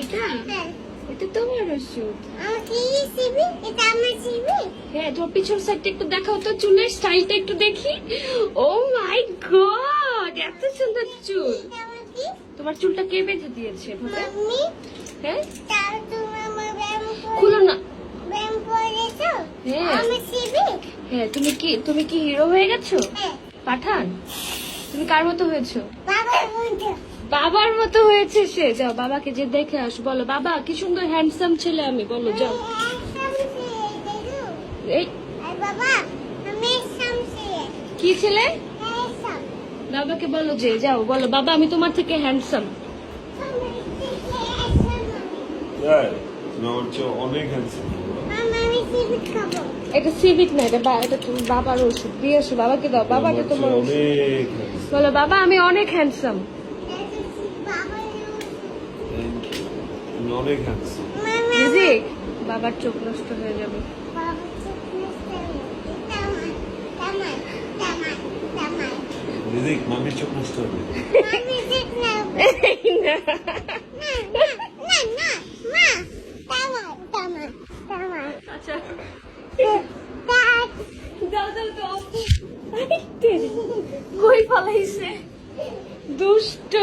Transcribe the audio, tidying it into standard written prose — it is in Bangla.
এটা এটা তোমার ওষুধ। হ্যাঁ, তোমার পিছন সাইডটা একটু দেখাও তো, চুলের স্টাইলটা একটু দেখি। ও মাই গড, এত সুন্দর চুল। তোমার চুলটা কে বেঁধে দিয়েছে ভাবে? হ্যাঁ, খুলো না। হ্যাঁ হ্যাঁ, তুমি কি হিরো হয়ে গেছো? পাঠান, তুমি কার মতো হয়েছো? বাবার মতো হয়েছে সে। যাও বাবাকে যে দেখে আসো, বলো বাবা কি সুন্দর হ্যান্ডসাম ছেলে আমি, বলো যাও। এই কি ছেলে? বাবাকে বলো যে, যাও বলো বাবা আমি তোমার থেকে হ্যান্ডসাম। অনেক হ্যান্ডসাম। এটা সিভিক না, এটা তুমি বাবার ওষুধ দিয়ে আসো, বাবাকে দাও। বাবাটা তোমার অনেক বলো বাবা আমি অনেক হ্যান্ডসাম। অনেক হ্যান্ডসাম। রিজিক, বাবার চোখ নষ্ট হয়ে যাবে। রিজিক, মামির চোখ নষ্ট হবে। আচ্ছা দাও দাও দাও। কই পালাইছে দুষ্ট।